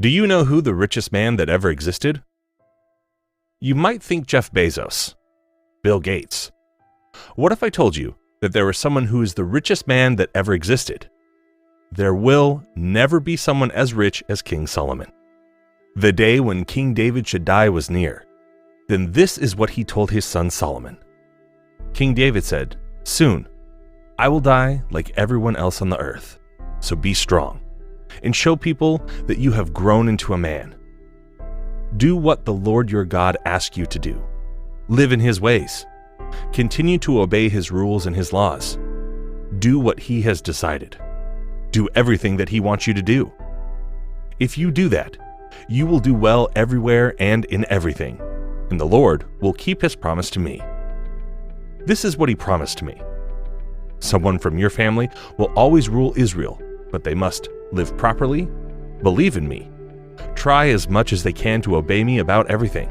Do you know who the richest man that ever existed? You might think Jeff Bezos, Bill Gates. What if I told you that there was someone who is the richest man that ever existed? There will never be someone as rich as King Solomon. The day when King David should die was near. Then this is what he told his son Solomon. King David said, "Soon, I will die like everyone else on the earth. So be strong and show people that you have grown into a man. Do what the Lord your God asks you to do. Live in his ways. Continue to obey his rules and his laws. Do what he has decided. Do everything that he wants you to do. If you do that, you will do well everywhere and in everything, and the Lord will keep his promise to me." This is what he promised to me. Someone from your family will always rule Israel, but they must live properly, believe in me, try as much as they can to obey me about everything.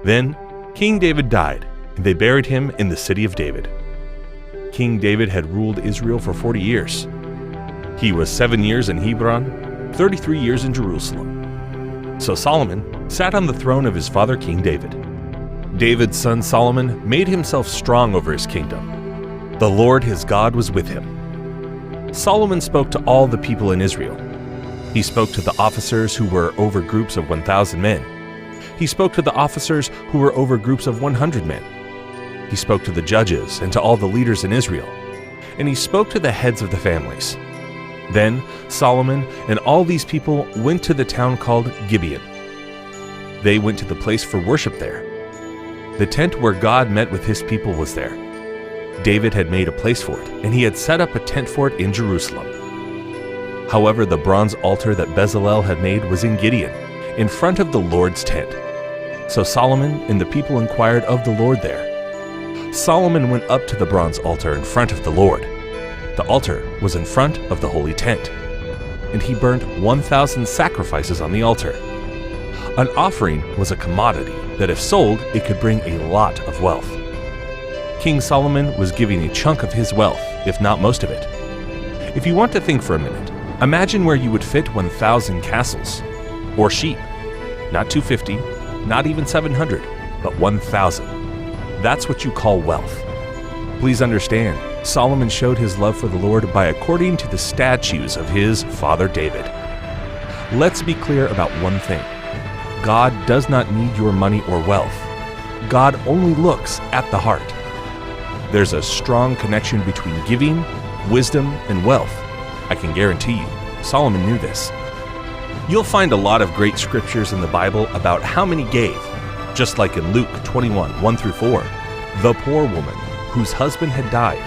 Then King David died, and they buried him in the city of David. King David had ruled Israel for 40 years. He was 7 years in Hebron, 33 years in Jerusalem. So Solomon sat on the throne of his father King David. David's son Solomon made himself strong over his kingdom. The Lord his God was with him. Solomon spoke to all the people in Israel. He spoke to the officers who were over groups of 1,000 men. He spoke to the officers who were over groups of 100 men. He spoke to the judges and to all the leaders in Israel. And he spoke to the heads of the families. Then Solomon and all these people went to the town called Gibeon. They went to the place for worship there. The tent where God met with his people was there. David had made a place for it, and he had set up a tent for it in Jerusalem. However, the bronze altar that Bezalel had made was in Gibeon, in front of the Lord's tent. So Solomon and the people inquired of the Lord there. Solomon went up to the bronze altar in front of the Lord. The altar was in front of the holy tent, and he burned 1,000 sacrifices on the altar. An offering was a commodity that if sold, it could bring a lot of wealth. King Solomon was giving a chunk of his wealth, if not most of it. If you want to think for a minute, imagine where you would fit 1,000 castles, or sheep. Not 250, not even 700, but 1,000. That's what you call wealth. Please understand, Solomon showed his love for the Lord by according to the statutes of his father David. Let's be clear about one thing. God does not need your money or wealth. God only looks at the heart. There's a strong connection between giving, wisdom, and wealth. I can guarantee you, Solomon knew this. You'll find a lot of great scriptures in the Bible about how many gave, just like in Luke 21, 1-4, the poor woman whose husband had died.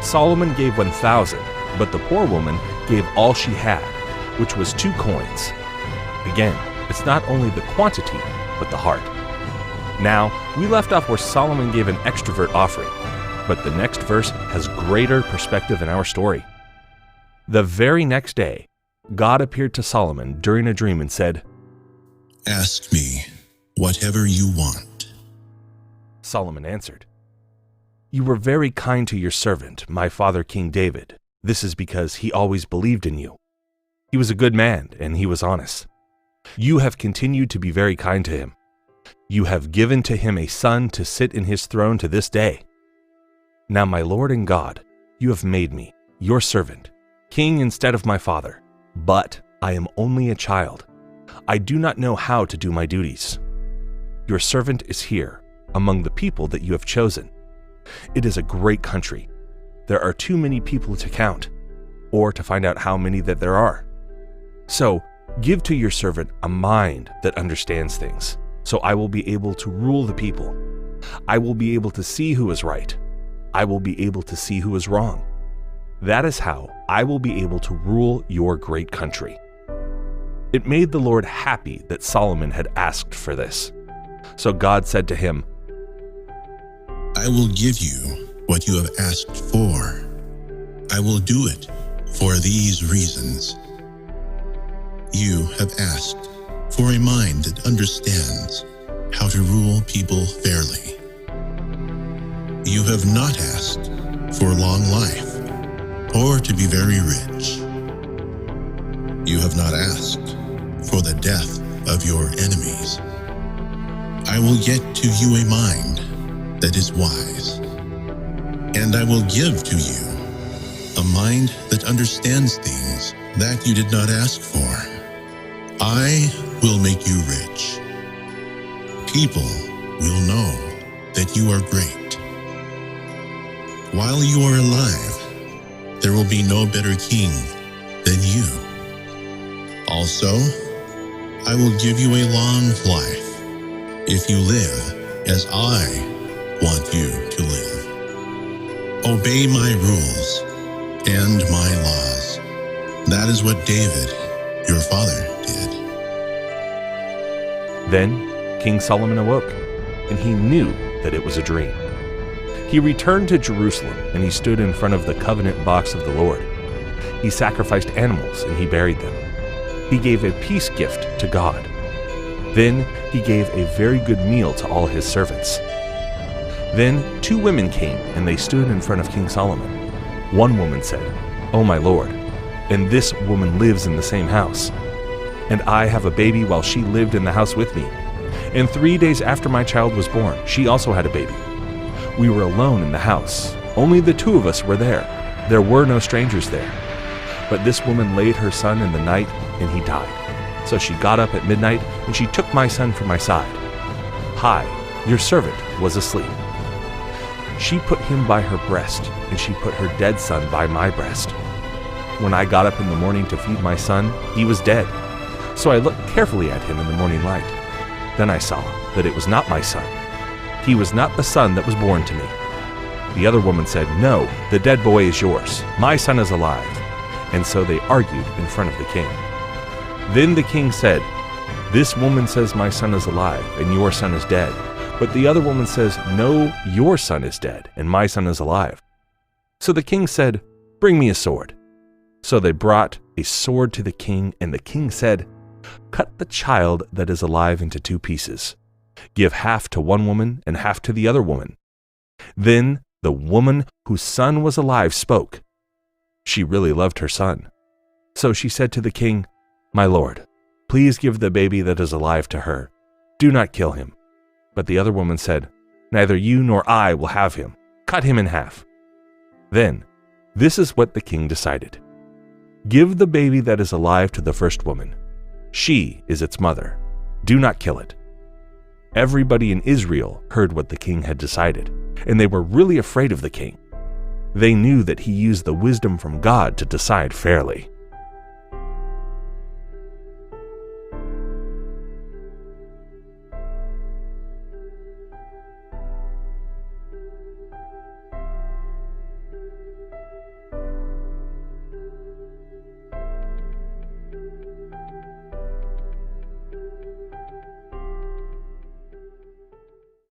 Solomon gave 1,000, but the poor woman gave all she had, which was 2 coins. Again, it's not only the quantity, but the heart. Now, we left off where Solomon gave an extrovert offering, but the next verse has greater perspective in our story. The very next day, God appeared to Solomon during a dream and said, "Ask me whatever you want." Solomon answered, "You were very kind to your servant, my father King David. This is because he always believed in you. He was a good man and he was honest. You have continued to be very kind to him. You have given to him a son to sit in his throne to this day. Now, my Lord and God, you have made me, your servant, king instead of my father. But I am only a child. I do not know how to do my duties. Your servant is here, among the people that you have chosen. It is a great country. There are too many people to count, or to find out how many that there are. So, give to your servant a mind that understands things, so I will be able to rule the people. I will be able to see who is right. I will be able to see who is wrong. That is how I will be able to rule your great country." It made the Lord happy that Solomon had asked for this. So God said to him, "I will give you what you have asked for. I will do it for these reasons. You have asked for a mind that understands how to rule people fairly. You have not asked for long life or to be very rich. You have not asked for the death of your enemies. I will get to you a mind that is wise, and I will give to you a mind that understands things that you did not ask for. I will make you rich. People will know that you are great. While you are alive, there will be no better king than you. Also, I will give you a long life if you live as I want you to live. Obey my rules and my laws. That is what David, your father, did. Then King Solomon awoke, and he knew that it was a dream. He returned to Jerusalem, and he stood in front of the covenant box of the Lord. He sacrificed animals, and he buried them. He gave a peace gift to God. Then he gave a very good meal to all his servants. Then 2 women came, and they stood in front of King Solomon. One woman said, "Oh, my lord, and this woman lives in the same house. And I have a baby while she lived in the house with me. And 3 days after my child was born, she also had a baby. We were alone in the house. Only the 2 of us were there. There were no strangers there. But this woman laid her son in the night, and he died. So she got up at midnight, and she took my son from my side. Hi, your servant was asleep. She put him by her breast, and she put her dead son by my breast. When I got up in the morning to feed my son, he was dead. So I looked carefully at him in the morning light. Then I saw that it was not my son. He was not the son that was born to me." The other woman said, "No, the dead boy is yours. My son is alive." And so they argued in front of the king. Then the king said, "This woman says my son is alive, and your son is dead. But the other woman says, no, your son is dead, and my son is alive." So the king said, "Bring me a sword." So they brought a sword to the king, and the king said, "Cut the child that is alive into 2 pieces. Give half to one woman and half to the other woman." Then the woman whose son was alive spoke. She really loved her son. So she said to the king, "My lord, please give the baby that is alive to her. Do not kill him." But the other woman said, "Neither you nor I will have him. Cut him in half." Then, this is what the king decided. "Give the baby that is alive to the first woman. She is its mother. Do not kill it." Everybody in Israel heard what the king had decided, and they were really afraid of the king. They knew that he used the wisdom from God to decide fairly.